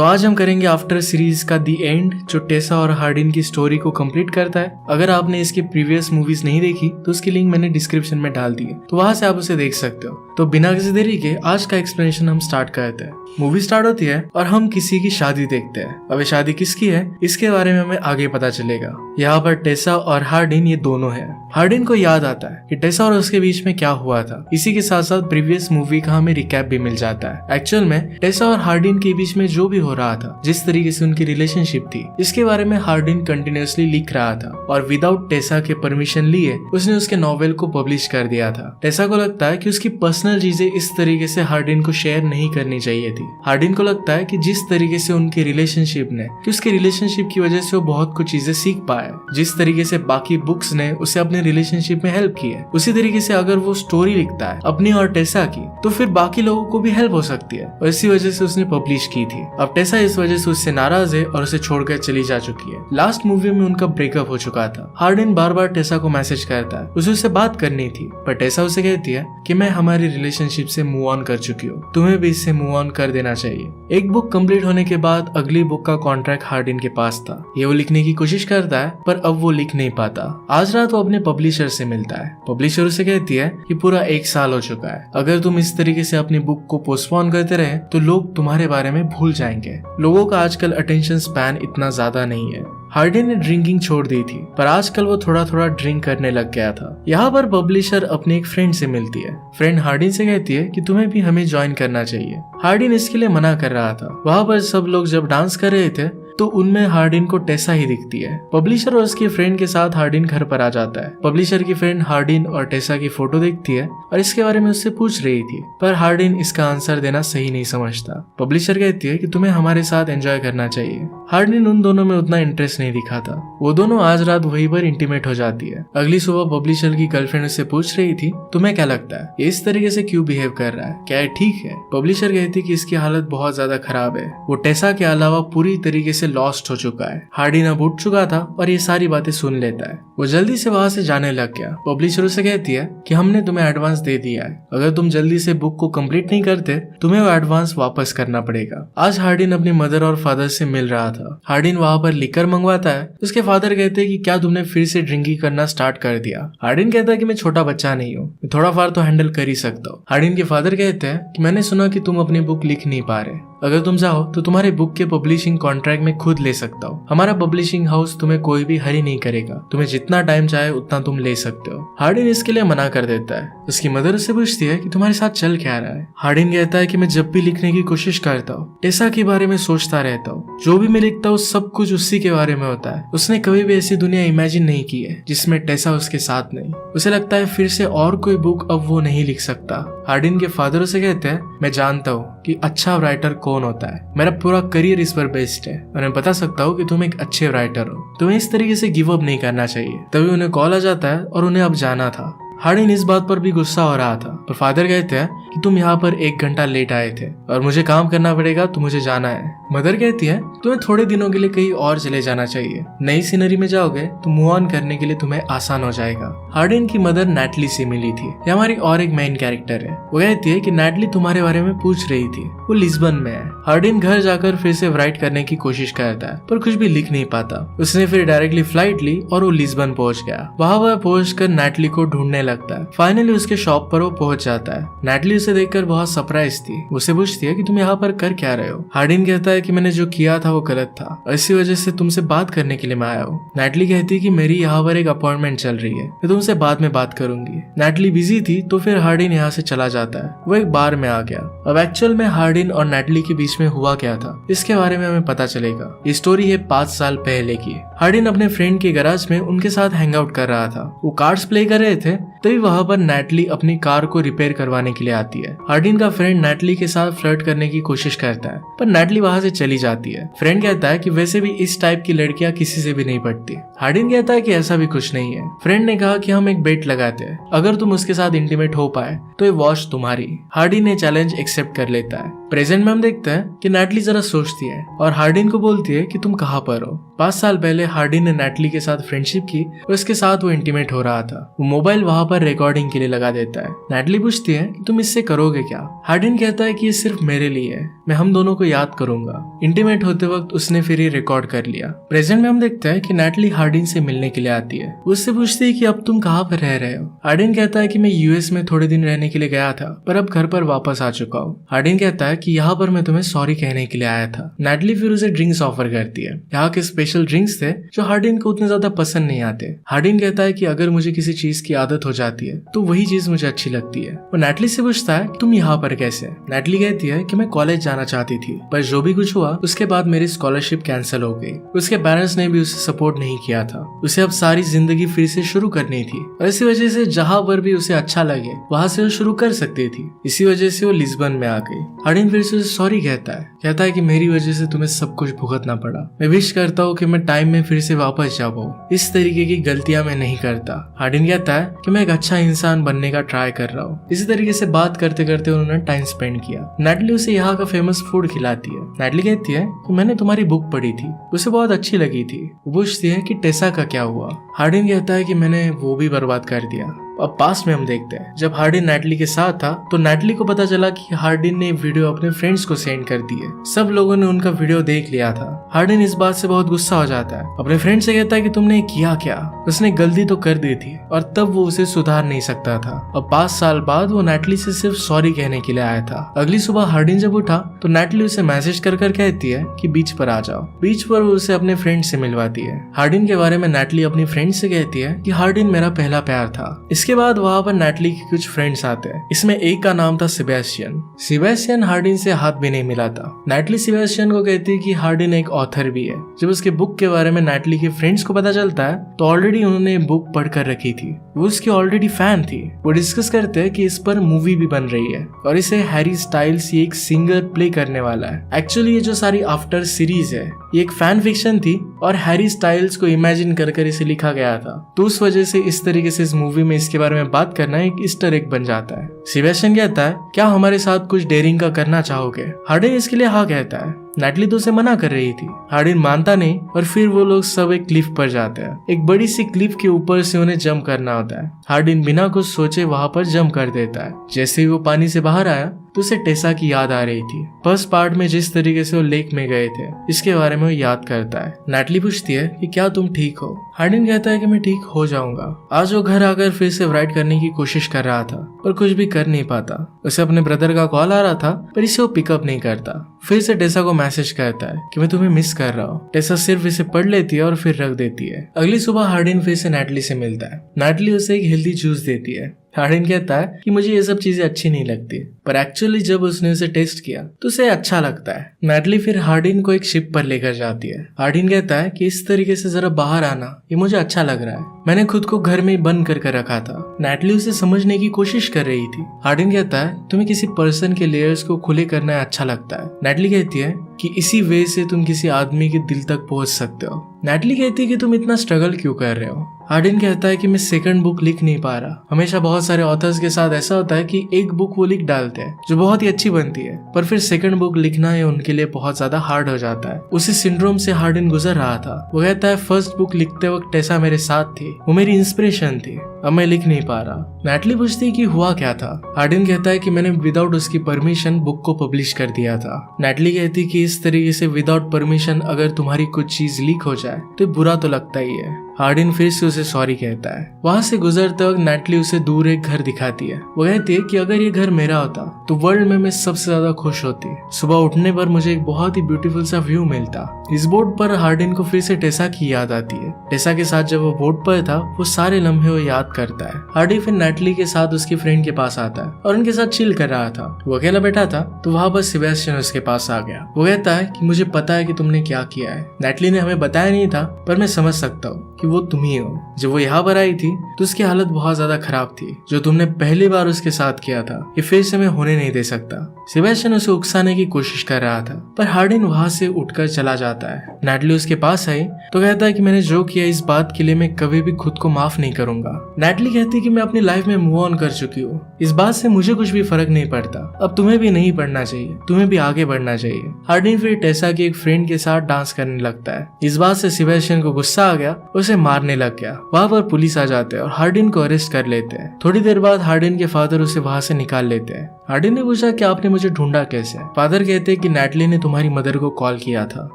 तो आज हम करेंगे आफ्टर सीरीज का दी एंड, जो टेसा और हार्डिन की स्टोरी को कंप्लीट करता है। अगर आपने इसकी प्रीवियस मूवीज नहीं देखी तो उसकी लिंक मैंने डिस्क्रिप्शन में डाल दी है, तो वहां से आप उसे देख सकते हो। तो बिना किसी देरी के आज का एक्सप्लेनेशन हम स्टार्ट करते हैं। मूवी स्टार्ट होती है और हम किसी की शादी देखते हैं। अब ये शादी किसकी है इसके बारे में हमें आगे पता चलेगा। यहाँ पर टेसा और हार्डिन ये दोनों हैं। हार्डिन को याद आता है कि टेसा और उसके बीच में क्या हुआ था। इसी के साथ साथ प्रीवियस मूवी का हमें रिकैप भी मिल जाता है। एक्चुअल में टेसा और हार्डिन के बीच में जो भी हो रहा था, जिस तरीके से उनकी रिलेशनशिप थी, इसके बारे में हार्डिन कंटिन्यूअसली लिख रहा था और विदाउट टेसा के परमिशन लिए उसने उसके नॉवेल को पब्लिश कर दिया था। टेसा को लगता है कि उसकी पर्सनल चीजें इस तरीके से हार्डिन को शेयर नहीं करनी चाहिए थी। हार्डिन को लगता है कि जिस तरीके से उनकी रिलेशनशिप ने, कि उसकी रिलेशनशिप की वजह से वो बहुत कुछ चीजें सीख पाया, जिस तरीके से बाकी बुक्स ने उसे अपने रिलेशनशिप में हेल्प की है, उसी तरीके से अगर वो स्टोरी लिखता है अपनी और टेसा की, तो फिर बाकी लोगों को भी हेल्प हो सकती है। और इसी वजह से उसने पब्लिश की थी। अब टेसा इस वजह से उससे नाराज है और उसे छोड़कर चली जा चुकी है। लास्ट मूवी में उनका ब्रेकअप हो चुका था। हार्डिन बार बार टेसा को मैसेज करता है, उसे उससे बात करनी थी, पर टेसा उसे कहती है कि मैं हमारी रिलेशनशिप से मूव ऑन कर चुकी हूँ, तुम्हें भी इससे मूव ऑन कर देना चाहिए। एक बुक कंप्लीट होने के बाद अगली बुक का कॉन्ट्रैक्ट हार्डिन के पास था। ये वो लिखने की कोशिश करता है पर अब वो लिख नहीं पाता। आज रात वो अपने पब्लिशर से मिलता है। पब्लिशर उसे कहती है कि पूरा 1 साल हो चुका है, अगर तुम इस तरीके से अपनी बुक को पोस्टपोन करते रहे तो लोग तुम्हारे बारे में भूल जाएंगे। लोगों का आजकल अटेंशन स्पैन इतना ज्यादा नहीं है। हार्डिन ने ड्रिंकिंग छोड़ दी थी, पर आजकल वो थोड़ा थोड़ा ड्रिंक करने लग गया था। यहाँ पर पब्लिशर अपने एक फ्रेंड से मिलती है। फ्रेंड हार्डिन से कहती है कि तुम्हें भी हमें ज्वाइन करना चाहिए। हार्डिन इसके लिए मना कर रहा था। वहाँ पर सब लोग जब डांस कर रहे थे तो उनमें हार्डिन को टेसा ही दिखती है। पब्लिशर और उसके फ्रेंड के साथ हार्डिन घर पर आ जाता है। पब्लिशर की फ्रेंड हार्डिन और टेसा की फोटो देखती है और इसके बारे में उससे पूछ रही थी, पर हार्डिन इसका आंसर देना सही नहीं समझता। पब्लिशर कहती है कि तुम्हें हमारे साथ एंजॉय करना चाहिए। हार्डिन उन दोनों में उतना इंटरेस्ट नहीं दिखा था। वो दोनों आज रात वहीं पर इंटीमेट हो जाती है। अगली सुबह पब्लिशर की गर्लफ्रेंड उससे पूछ रही थी, तुम्हें क्या लगता है ये इस तरीके से क्यों बिहेव कर रहा है, क्या ये ठीक है? पब्लिशर कहती कि इसकी हालत बहुत ज्यादा खराब है। वो टेसा के अलावा पूरी तरीके से लॉस्ट हो चुका है। हार्डिन अब उठ चुका था और ये सारी बातें सुन लेता है। वो जल्दी से वहां से जाने लग गया। पब्लिशर उसे कहती है कि हमने तुम्हें एडवांस दे दिया है, अगर तुम जल्दी से बुक को कंप्लीट नहीं करते तुम्हें वो एडवांस वापस करना पड़ेगा। आज हार्डिन अपनी मदर और फादर से मिल रहा था। हार्डिन वहां पर लिकर मंगवाता है। उसके फादर कहते हैं कि क्या तुमने फिर से ड्रिंकिंग करना स्टार्ट कर दिया? हार्डिन कहता है कि मैं छोटा बच्चा नहीं हूँ, मैं थोड़ा फार तो हैंडल कर ही सकता हूँ। हार्डिन के फादर कहते हैं कि मैंने सुना कि तुम अपनी बुक लिख नहीं पा रहे, अगर तुम चाहो तो तुम्हारे बुक के पब्लिशिंग कॉन्ट्रैक्ट में खुद ले सकता हो। हमारा पब्लिशिंग हाउस तुम्हें कोई भी हरी नहीं करेगा, तुम्हें जितना टाइम चाहे उतना तुम ले सकते हो। हार्डिन इसके लिए मना कर देता है। उसकी मदर उससे पूछती है कि तुम्हारे साथ चल क्या रहा है? हार्डिन कहता है कि मैं जब भी लिखने की कोशिश करता हूँ टेसा के बारे में सोचता रहता हूँ। जो भी मैं लिखता हूँ सब कुछ उसी के बारे में होता है। उसने कभी भी ऐसी दुनिया इमेजिन नहीं की है जिसमें टेसा उसके साथ नहीं। उसे लगता है फिर से और कोई बुक अब वो नहीं लिख सकता। हार्डिन के फादर उसे कहते हैं, मैं जानता हूँ कि अच्छा राइटर कौन होता है, मेरा पूरा करियर इस पर बेस्ड है और मैं बता सकता हूँ कि तुम एक अच्छे राइटर हो, तुम्हें इस तरीके से गिव अप नहीं करना चाहिए। तभी उन्हें कॉल आ जाता है और उन्हें अब जाना था। हार्डिन इस बात पर भी गुस्सा हो रहा था, पर फादर कहते हैं कि तुम यहाँ पर 1 घंटा लेट आए थे और मुझे काम करना पड़ेगा तो मुझे जाना है। मदर कहती है तुम्हें थोड़े दिनों के लिए कहीं और चले जाना चाहिए, नई सीनरी में जाओगे तो मूव ऑन करने के लिए तुम्हें आसान हो जाएगा। हार्डिन की मदर नैटली से मिली थी। ये हमारी और एक मेन कैरेक्टर है। वो कहती है कि नैटली तुम्हारे बारे में पूछ रही थी, वो लिस्बन में है। हार्डिन घर जाकर फिर से राइट करने की कोशिश करता है पर कुछ भी लिख नहीं पाता। उसने फिर डायरेक्टली फ्लाइट ली और वो लिस्बन पहुंच गया। वहां वह पहुंच कर नैटली को ढूंढने लगता है। फाइनली उसके शॉप पर वो पहुंच जाता है। नैटली उसे देखकर बहुत सरप्राइज थी। उसे पूछती है कि तुम यहाँ पर कर क्या रहे हो? हार्डिन कहता है कि मैंने जो किया था वो गलत था, इसी वजह से तुमसे बात करने के लिए मैं आया हूँ। नैटली कहती है कि मेरी यहाँ पर एक अपॉइंटमेंट चल रही है, मैं तुमसे बाद में बात करूंगी। नैटली बिजी थी तो फिर हार्डिन यहाँ से चला जाता है। वो एक बार में आ गया। अब एक्चुअल में हार्डिन और नैटली के बीच में हुआ क्या था इसके बारे में हमें पता चलेगा। ये स्टोरी है 5 साल पहले की। हार्डिन अपने फ्रेंड के गैराज में उनके साथ हैंग आउट कर रहा था। वो कार्ड्स प्ले कर रहे थे, तभी वहां पर नैटली अपनी कार को रिपेयर करवाने के लिए आती है। हार्डिन का फ्रेंड नैटली के साथ फ्लर्ट करने की कोशिश करता है पर नैटली वहां से चली जाती है। फ्रेंड कहता है कि वैसे भी इस टाइप की लड़कियां किसी से भी नहीं पटती। हार्डिन कहता है कि ऐसा भी कुछ नहीं है। फ्रेंड ने कहा कि हम एक बेट लगाते हैं, अगर तुम उसके साथ इंटीमेट हो पाए तो ये वॉच तुम्हारी। हार्डिन ने चैलेंज एक्सेप्ट कर लेता है। प्रेजेंट में हम देखते हैं कि नैटली जरा सोचती है और हार्डिन को बोलती है कि तुम कहाँ पर हो। 5 साल पहले हार्डिन ने नैटली के साथ फ्रेंडशिप की और उसके साथ वो इंटीमेट हो रहा था। वो मोबाइल वहां पर रिकॉर्डिंग के लिए लगा देता है। नैटली पूछती है कि तुम इससे करोगे क्या? हार्डिन कहता है कि ये सिर्फ मेरे लिए है, मैं हम दोनों को याद करूंगा। इंटीमेट होते वक्त उसने फिर ये रिकॉर्ड कर लिया। प्रेजेंट में हम देखते हैं कि नैटली हार्डिन से मिलने के लिए आती है। उससे पूछती है कि अब तुम कहाँ पर रह रहे हो। हार्डिन कहता है कि मैं यूएस में थोड़े दिन रहने के लिए गया था, पर अब घर पर वापस आ चुका हूँ। हार्डिन कहता है कि यहाँ पर मैं तुम्हें सॉरी कहने के लिए आया था। नैटली फिर उसे ड्रिंक्स ऑफर करती है। यहाँ के स्पेशल ड्रिंक्स थे जो हार्डिन को उतने ज्यादा पसंद नहीं आते। हार्डिन कहता है कि अगर मुझे किसी चीज की आदत हो जाती है तो वही चीज मुझे अच्छी लगती है। वो नैटली से पूछता है तुम यहाँ पर कैसे। नैटली कहती है कि मैं कॉलेज जाना चाहती थी, पर जो भी कुछ हुआ उसके बाद मेरी स्कॉलरशिप कैंसिल हो गई। उसके पेरेंट्स ने भी उसे सपोर्ट नहीं किया था। उसे अब सारी जिंदगी फिर से शुरू करनी थी और इसी वजह से जहाँ पर भी उसे अच्छा लगे वहाँ से वो शुरू कर सकती थी। इसी वजह से वो लिस्बन में आ गई। हार्डिन फिर से उसे सॉरी कहता है कि मेरी वजह से तुम्हें सब कुछ भुगतना पड़ा। मैं विश करता हूँ कि मैं टाइम में फिर से वापस जा पाऊँ। इस तरीके की गलतियां मैं नहीं करता। हार्डिन कहता है कि मैं एक अच्छा इंसान बनने का ट्राई कर रहा हूँ। इसी तरीके से बात करते करते उन्होंने टाइम स्पेंड किया। नैटली उसे यहाँ का फेमस फूड खिलाती है। नैटली कहती है कि मैंने तुम्हारी बुक पढ़ी थी, उसे बहुत अच्छी लगी थी। वो पूछती है कि टेसा का क्या हुआ। हार्डिन कहता है कि मैंने वो भी बर्बाद कर दिया। अब पास्ट में हम देखते हैं जब हार्डिन नैटली के साथ था तो नैटली को पता चला कि हार्डिन ने वीडियो अपने फ्रेंड्स को सेंड कर दी है। सब लोगों ने उनका वीडियो देख लिया था। हार्डिन इस बात से बहुत गुस्सा हो जाता है। अपने फ्रेंड से कहता है कि तुमने किया क्या, उसने गलती तो कर दी थी और तब वो उसे सुधार नहीं सकता था। अब 5 साल बाद वो नैटली से सिर्फ सॉरी कहने के लिए आया था। अगली सुबह हार्डिन जब उठा तो नैटली उसे मैसेज कर कहती है कि बीच पर आ जाओ। बीच पर वो उसे अपने फ्रेंड से मिलवाती है। हार्डिन के बारे में नैटली अपनी फ्रेंड से कहती है कि हार्डिन मेरा पहला प्यार था। इसके बाद वहाँ पर नैटली के कुछ फ्रेंड्स आते हैं। इसमें एक का नाम था सेबेस्टियन हार्डिन से हाथ भी नहीं मिला था। नैटली सेबेस्टियन को कहती है कि हार्डिन एक ऑथर भी है। जब उसके बुक के बारे में नैटली के फ्रेंड्स को पता चलता है तो ऑलरेडी उन्होंने बुक पढ़ कर रखी थी। वो उसकी ऑलरेडी फैन थी। वो डिस्कस करते हैं कि इस पर मूवी भी बन रही है और इसे हैरी स्टाइल्स ये एक सिंगर प्ले करने वाला है। एक्चुअली ये जो सारी आफ्टर सीरीज है ये एक फैन फिक्शन थी और हैरी स्टाइल्स को इमेजिन कर इसे लिखा गया था। तो उस वजह से इस तरीके से इस मूवी में इसके बारे में बात करना एक ईस्टर एग बन जाता है। सेबेस्टियन कहता है क्या हमारे साथ कुछ डेयरिंग का करना चाहोगे। हार्डिन इसके लिए हाँ कहता है। नैटली तो उसे मना कर रही थी। हार्डिन मानता नहीं और फिर वो लोग सब एक क्लिफ पर जाते हैं। एक बड़ी सी क्लिफ के ऊपर से उन्हें जंप करना होता है। हार्डिन बिना कुछ सोचे वहां पर जंप कर देता है। जैसे ही वो पानी से बाहर आया तो उसे टेसा की याद आ रही थी। फर्स्ट पार्ट में जिस तरीके से वो लेक में गए थे इसके बारे में वो याद करता है। नैटली पूछती है कि क्या तुम ठीक हो। हार्डिन कहता है कि मैं ठीक हो जाऊंगा। आज वो घर आकर फिर से राइड करने की कोशिश कर रहा था पर कुछ भी कर नहीं पाता। उसे अपने ब्रदर का कॉल आ रहा था पर इसे वो पिकअप नहीं करता। फिर से टेसा को मैसेज करता है कि मैं तुम्हें मिस कर रहा हूँ। टेसा सिर्फ इसे पढ़ लेती है और फिर रख देती है। अगली सुबह हार्डिन फिर से नैटली से मिलता है। नैटली उसे एक हेल्दी जूस देती है। हार्डिन कहता है कि मुझे ये सब चीजें अच्छी नहीं लगती, पर एक्चुअली जब उसने उसे टेस्ट किया तो उसे अच्छा लगता है। नैटली फिर हार्डिन को एक शिप पर लेकर जाती है। हार्डिन कहता है कि इस तरीके से जरा बाहर आना ये मुझे अच्छा लग रहा है। मैंने खुद को घर में बंद कर रखा था। नैटली उसे समझने की कोशिश कर रही थी। हार्डिन कहता है तुम्हें किसी पर्सन के लेयर्स को खुले करना अच्छा लगता है। नैटली कहती है कि इसी वे से तुम किसी आदमी के दिल तक पहुंच सकते हो। नैटली कहती है कि तुम इतना स्ट्रगल क्यों कर रहे हो। हार्डिन कहता है कि मैं सेकंड बुक लिख नहीं पा रहा। हमेशा बहुत सारे ऑथर्स के साथ ऐसा होता है कि एक बुक वो लिख डालते हैं जो बहुत ही अच्छी बनती है, पर फिर सेकंड बुक लिखना है उनके लिए बहुत ज्यादा हार्ड हो जाता है। उसी सिंड्रोम से हार्डिन गुजर रहा था। वो कहता है फर्स्ट बुक लिखते वक्त टेसा मेरे साथ थी, वो मेरी इंस्पिरेशन थी, अब मैं लिख नहीं पा रहा। नैटली पूछती है कि हुआ क्या था। हार्डिन कहता है कि मैंने विदाउट उसकी परमिशन बुक को पब्लिश कर दिया था। नैटली कहती है कि इस तरीके से विदाउट परमिशन अगर तुम्हारी कुछ चीज लीक हो जाए तो बुरा तो लगता ही है। हार्डिन फिर से उसे सॉरी कहता है। वहां से गुजरते वक्त नैटली उसे दूर एक घर दिखाती है। वो कहती है कि अगर ये घर मेरा होता तो वर्ल्ड में मैं सबसे ज्यादा खुश होती। सुबह उठने पर मुझे एक बहुत ही ब्यूटीफुल सा व्यू मिलता। इस बोट पर हार्डिन को फिर से टेसा की याद आती है। टेसा के साथ जब वो बोट पर था वो सारे लम्हे वो याद करता है। हार्डिन फिर नैटली के साथ उसकी फ्रेंड के पास आता है और उनके साथ चिल कर रहा था। वो अकेला बैठा था तो वहां पर सेबेस्टियन उसके पास आ गया। वो कहता है कि मुझे पता है कि तुमने क्या किया है। नैटली ने हमें बताया नहीं था पर मैं समझ सकता हूँ कि वो तुम ही हो। जब वो यहाँ पर आई थी तो उसकी हालत बहुत ज्यादा खराब थी। जो तुमने पहली बार उसके साथ किया था ये फिर से मैं होने नहीं दे सकता। सेबेस्टियन उसे उकसाने की कोशिश कर रहा था पर हार्डिन वहां से उठकर चला जाता है। नैटली उसके पास आई तो कहता है कि मैंने जो किया इस बात के लिए मैं कभी भी खुद को माफ नहीं करूंगा। नैटली कहती है कि मैं अपनी लाइफ में मूव ऑन कर चुकी हूँ, इस बात से मुझे कुछ भी फर्क नहीं पड़ता। अब तुम्हें भी नहीं पढ़ना चाहिए, तुम्हें भी आगे बढ़ना चाहिए। हार्डिन फिर टेसा की एक फ्रेंड के साथ डांस करने लगता है। इस बात से सेबेस्टियन को गुस्सा आ गया। उसे उसे मारने लग गया। वहाँ पर पुलिस आ जाते हैं और हार्डिन को अरेस्ट कर लेते हैं। थोड़ी देर बाद हार्डिन के फादर उसे वहाँ से निकाल लेते हैं। हार्डिन ने पूछा कि आपने मुझे ढूंढा कैसे? फादर कहते हैं कि नैटली ने तुम्हारी मदर को कॉल किया था।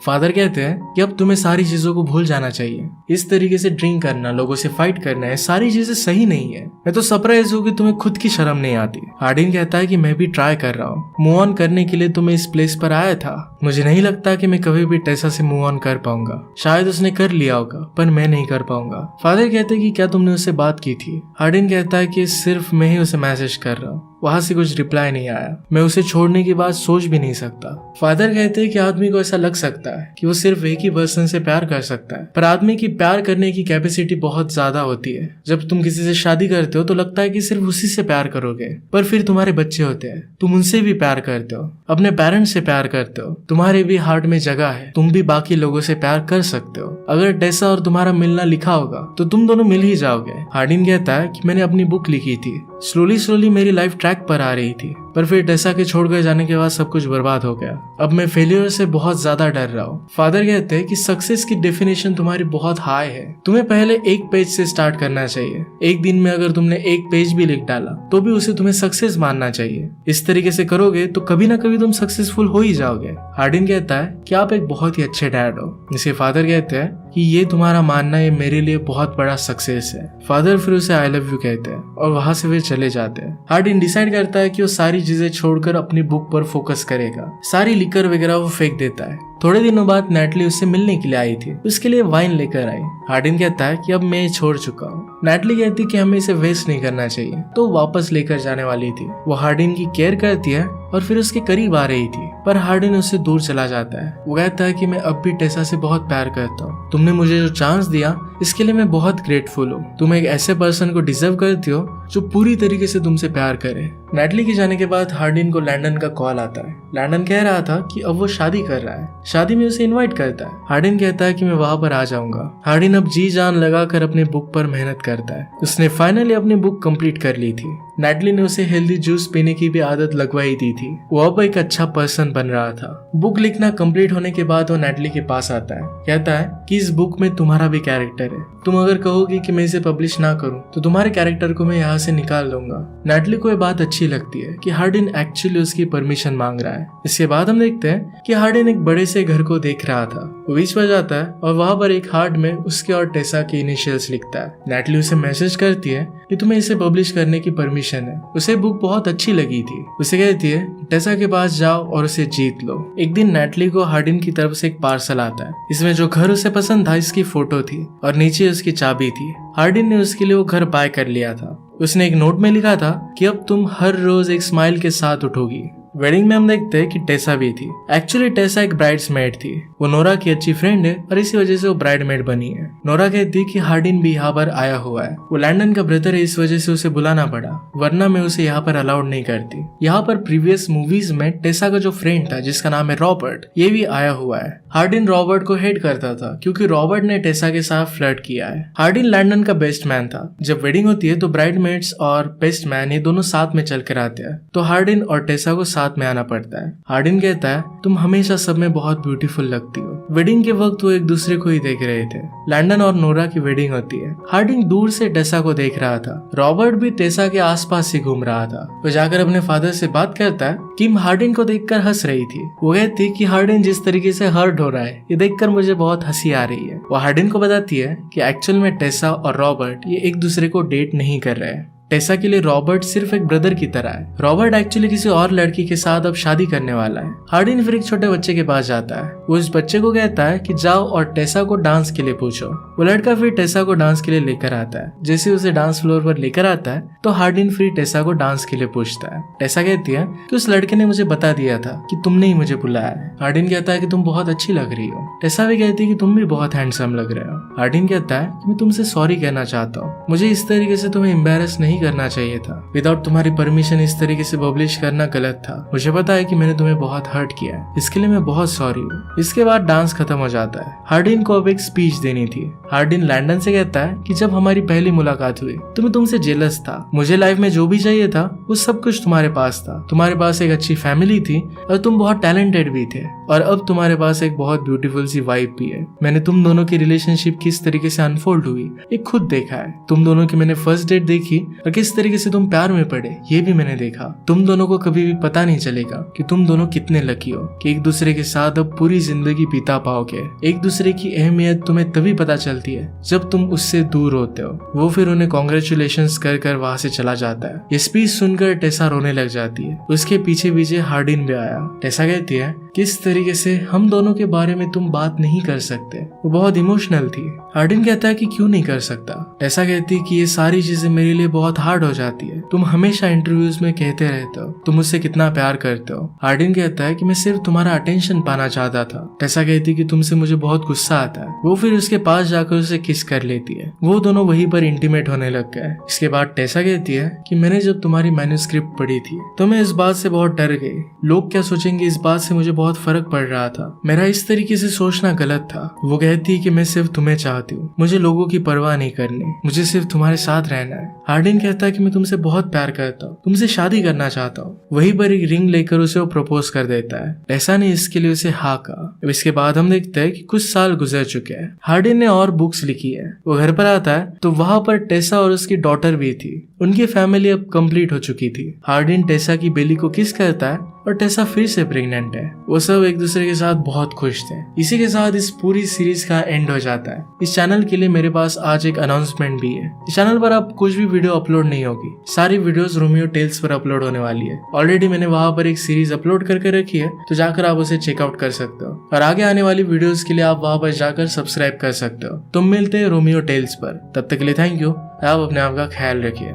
फादर कहते हैं कि अब तुम्हें सारी चीजों को भूल जाना चाहिए। इस तरीके से ड्रिंक करना, लोगों से फाइट करना, है सारी चीजें सही नहीं है। मैं तो सरप्राइज हूँ कि तुम्हें खुद की शर्म नहीं आती। हार्डिन कहता है कि मैं भी ट्राई कर रहा हूँ, मूव ऑन करने के लिए तो मैं इस प्लेस पर आया था। मुझे नहीं लगता कि मैं कभी भी टेसा से मूव ऑन कर पाऊंगा। शायद उसने कर लिया होगा पर मैं नहीं कर पाऊंगा। फादर कहते हैं कि क्या तुमने उससे बात की थी? हार्डिन कहता है कि सिर्फ मैं ही उसे मैसेज कर रहा हूँ। वहां से कुछ रिप्लाई नहीं आया। मैं उसे छोड़ने की बात सोच भी नहीं सकता। फादर कहते हैं कि आदमी को ऐसा लग सकता है कि वो सिर्फ एक ही पर्सन से प्यार कर सकता है, पर आदमी की प्यार करने की कैपेसिटी बहुत ज्यादा होती है। जब तुम किसी से शादी करते हो तो लगता है कि सिर्फ उसी से प्यार करोगे, पर फिर तुम्हारे बच्चे होते हैं, तुम उनसे भी प्यार करते हो, अपने पेरेंट्स से प्यार करते हो, तुम्हारे भी हार्ट में जगह है, तुम भी बाकी लोगों से प्यार कर सकते हो। अगर टेसा और तुम्हारा मिलना लिखा होगा तो तुम दोनों मिल ही जाओगे। हार्डिन कहता है कि मैंने अपनी बुक लिखी थी, स्लोली मेरी लाइफ ट्रैक पर आ रही थी, पर फिर टेसा के छोड़कर जाने के बाद सब कुछ बर्बाद हो गया। अब मैं फेलियर से बहुत ज्यादा डर रहा हूँ। फादर कहते हैं कि सक्सेस की डेफिनेशन तुम्हारी बहुत हाई है, तुम्हें पहले एक पेज से स्टार्ट करना चाहिए। एक दिन में अगर तुमने एक पेज भी लिख डाला तो भी उसे तुम्हें सक्सेस मानना चाहिए। इस तरीके से करोगे तो कभी ना कभी तुम सक्सेसफुल हो ही जाओगे। हार्डिन कहता है कि आप एक बहुत ही अच्छे डैड हो। जिसे फादर कहते हैं कि ये तुम्हारा मानना ये मेरे लिए बहुत बड़ा सक्सेस है। फादर फिर उसे आई लव यू कहते हैं और वहां से वे चले जाते हैं। हार्डिन डिसाइड करता है कि वो सारी चीजें छोड़कर अपनी बुक पर फोकस करेगा। सारी लिकर वगैरह वो फेंक देता है। थोड़े दिनों बाद नैटली उससे मिलने के लिए आई थी, उसके लिए वाइन लेकर आई। हार्डिन कहता है कि अब मैं ये छोड़ चुका हूँ। नैटली कहती कि हमें इसे वेस्ट नहीं करना चाहिए, तो वापस लेकर जाने वाली थी। वो हार्डिन की केयर करती है और फिर उसके करीब आ रही थी, पर हार्डिन उससे दूर चला जाता है। वो कहता है कि मैं अब भी टेसा से बहुत प्यार करता हूँ, तुमने मुझे जो चांस दिया इसके लिए मैं बहुत ग्रेटफुल हूँ। तुम एक ऐसे पर्सन को डिजर्व करती हो जो पूरी तरीके से तुमसे प्यार करे। नैटली के जाने के बाद हार्डिन को लैंडन का कॉल आता है। लैंडन कह रहा था कि अब वो शादी कर रहा है, शादी में उसे इनवाइट करता है। हार्डिन कहता है कि मैं वहां पर आ जाऊंगा। हार्डिन अब जी जान लगाकर अपने बुक पर मेहनत करता है। उसने फाइनली अपनी बुक कंप्लीट कर ली थी। नैटली ने उसे हेल्दी जूस पीने की भी आदत लगवाई दी थी। वो अब एक अच्छा पर्सन बन रहा था। बुक लिखना कंप्लीट होने के बाद वो नैटली के पास आता है, कहता है कि इस बुक में तुम्हारा भी कैरेक्टर है। तुम अगर कहोगी कि मैं इसे पब्लिश ना करूं तो तुम्हारे कैरेक्टर को मैं यहाँ से निकाल दूंगा। नैटली को ये बात अच्छी लगती है कि हार्डिन एक्चुअली उसकी परमिशन मांग रहा है। इसके बाद हम देखते हैं कि हार्डिन एक बड़े से घर को देख रहा था। वो बीच पर जाता है और वहां पर एक हार्ट में उसके और टेसा के इनिशियल्स लिखता है। नैटली उसे मैसेज करती है कि तुम्हें इसे पब्लिश करने की परमिशन है। उसे बुक बहुत अच्छी लगी थी। उसे कहती है टेसा के पास जाओ और उसे जीत लो। एक दिन नैटली को हार्डिन की तरफ से एक पार्सल आता है। इसमें जो घर उसे पसंद था इसकी फोटो थी और नीचे उसकी चाबी थी। हार्डिन ने उसके लिए वो घर बाय कर लिया था। उसने एक नोट में लिखा था कि अब तुम हर रोज एक स्माइल के साथ उठोगी। वेडिंग में हम देखते हैं कि टेसा भी थी। एक्चुअली टेसा एक ब्राइड्समेड थी। वो नोरा की अच्छी फ्रेंड है और इसी वजह से वो ब्राइडमेड बनी है। नोरा कहती कि हार्डिन भी यहाँ पर आया हुआ है। वो लैंडन का ब्रदर है, इस वजह से उसे बुलाना पड़ा, वरना मैं उसे यहाँ पर अलाउड नहीं करती। यहाँ पर प्रीवियस मूवीज में टेसा का जो फ्रेंड था जिसका नाम है रॉबर्ट, ये भी आया हुआ है। हार्डिन रॉबर्ट को हेट करता था क्योंकि रॉबर्ट ने टेसा के साथ फ्लर्ट किया है। हार्डिन लैंडन का बेस्ट मैन था। जब वेडिंग होती है तो ब्राइडमेड्स और बेस्ट मैन ये दोनों साथ में चल कर आते हैं, तो हार्डिन और टेसा को साथ में आना पड़ता है। हार्डिन कहता है तुम हमेशा सब में बहुत ब्यूटीफुल लगती हो। वेडिंग के वक्त वो एक दूसरे को ही देख रहे थे। लैंडन और नोरा की वेडिंग होती है। हार्डिन दूर से टेसा को देख रहा था। रॉबर्ट भी टेसा के आसपास ही घूम रहा था। वो जाकर अपने फादर से बात करता है। किम हार्डिन को देखकर हंस रही थी। वो कहती कि हार्डिन जिस तरीके से हर्ट हो रहा है ये देखकर मुझे बहुत हंसी आ रही है। वो हार्डिन को बताती है कि एक्चुअल में टेसा और रॉबर्ट ये एक दूसरे को डेट नहीं कर रहे हैं। टेसा के लिए रॉबर्ट सिर्फ एक ब्रदर की तरह है। रॉबर्ट एक्चुअली किसी और लड़की के साथ अब शादी करने वाला है। हार्डिन फिर एक छोटे बच्चे के पास जाता है। वो इस बच्चे को कहता है कि जाओ और टेसा को डांस के लिए पूछो। वो लड़का फिर टेसा को डांस के लिए लेकर आता है। जैसे उसे डांस फ्लोर पर लेकर आता है तो हार्डिन फिर टेसा को डांस के लिए पूछता है। टेसा कहती है कि उस लड़के ने मुझे बता दिया था कि तुमने ही मुझे बुलाया है। हार्डिन कहता है कि तुम बहुत अच्छी लग रही हो। टेसा भी कहती है कि तुम भी बहुत हैंडसम लग रहे हो। हार्डिन कहता है कि मैं तुमसे सॉरी कहना चाहता हूँ, मुझे इस तरीके से तुम्हें एम्बैरेस नहीं करना चाहिए था। विदाउट तुम्हारी परमिशन इस तरीके से पब्लिश करना गलत था। मुझे पता है कि मैंने तुम्हें बहुत हर्ट किया है, इसके लिए मैं बहुत सॉरी हूँ। इसके बाद डांस खत्म हो जाता है। हार्डिन को अब एक स्पीच देनी थी। हार्डिन लैंडन से कहता है कि जब हमारी पहली मुलाकात हुई तो मैं तुमसे जेलस था। मुझे लाइफ में जो भी चाहिए था वो सब कुछ तुम्हारे पास था। तुम्हारे पास एक अच्छी फैमिली थी और तुम बहुत टैलेंटेड भी थे, और अब तुम्हारे पास एक बहुत ब्यूटीफुल सी वाइफ भी है। मैंने तुम दोनों की रिलेशनशिप किस तरीके से अनफोल्ड हुई ये खुद देखा है। तुम दोनों की मैंने फर्स्ट डेट देखी और किस तरीके से तुम प्यार में पड़े ये भी मैंने देखा। तुम दोनों को कभी भी पता नहीं चलेगा कि तुम दोनों कितने लकी हो कि एक दूसरे के साथ अब पूरी जिंदगी बिता पाओगे। एक दूसरे की अहमियत तुम्हें तभी पता चलती है जब तुम उससे दूर होते हो। वो फिर उन्हें कॉन्ग्रेचुलेशंस कर कर वहां से चला जाता है। ये स्पीच सुनकर टेसा रोने लग जाती है। उसके पीछे पीछे हार्डिन भी आया। टेसा कहती है किस तरीके से हम दोनों के बारे में तुम बात नहीं कर सकते। वो बहुत इमोशनल थी। हार्डिन कहता है कि क्यों नहीं कर सकता। टेसा कहती है कि ये सारी चीजें मेरे लिए बहुत हार्ड हो जाती है। तुम हमेशा इंटरव्यूज में कहते रहते हो तुम मुझसे कितना प्यार करते हो। हार्डिन कहता है कि मैं सिर्फ तुम्हारा अटेंशन पाना चाहता था। टेसा कहती है कि तुमसे मुझे बहुत गुस्सा आता है। वो फिर उसके पास जाकर उसे किस कर लेती है। वो दोनों वहीं पर इंटीमेट होने लग गए। इसके बाद टेसा कहती है कि मैंने जब तुम्हारी मैन्युस्क्रिप्ट पढ़ी थी तो मैं इस बात से बहुत डर गई। लोग क्या सोचेंगे इस बात से मुझे बहुत फर्क पड़ रहा था। मेरा इस तरीके से सोचना गलत था। वो कहती है कि मैं सिर्फ तुम्हें चाहती हूँ, मुझे लोगों की परवाह नहीं करनी, मुझे सिर्फ तुम्हारे साथ रहना है। हार्डिन कहता है कि मैं तुमसे बहुत प्यार करता हूँ, तुमसे शादी करना चाहता हूँ। वहीं पर एक रिंग लेकर उसे वो प्रपोज कर देता है। टेसा ने इसके लिए उसे हाँ कहा। इसके बाद हम देखते हैं कि कुछ साल गुजर चुके हैं। हार्डिन ने और बुक्स लिखी है। वो घर पर आता है तो वहां पर टेसा और उसकी डॉटर भी थी। उनकी फैमिली अब कंप्लीट हो चुकी थी। हार्डिन टेसा की बेली को किस करता है और टेसा फिर से प्रेग्नेंट है। वो सब एक दूसरे के साथ बहुत खुश थे। इसी के साथ इस पूरी सीरीज का एंड हो जाता है। इस चैनल के लिए मेरे पास आज एक अनाउंसमेंट भी है। इस चैनल पर अब कुछ भी वीडियो अपलोड नहीं होगी। सारी वीडियोस रोमियो टेल्स पर अपलोड होने वाली है। ऑलरेडी मैंने वहां पर एक सीरीज अपलोड करके रखी है तो जाकर आप उसे चेकआउट कर सकते हो, और आगे आने वाली वीडियोस के लिए आप वहां पर जाकर सब्सक्राइब कर सकते हो। तुम मिलते हैं रोमियो टेल्स पर। तब तक के लिए थैंक यू। आप अपने आप का ख्याल रखिए।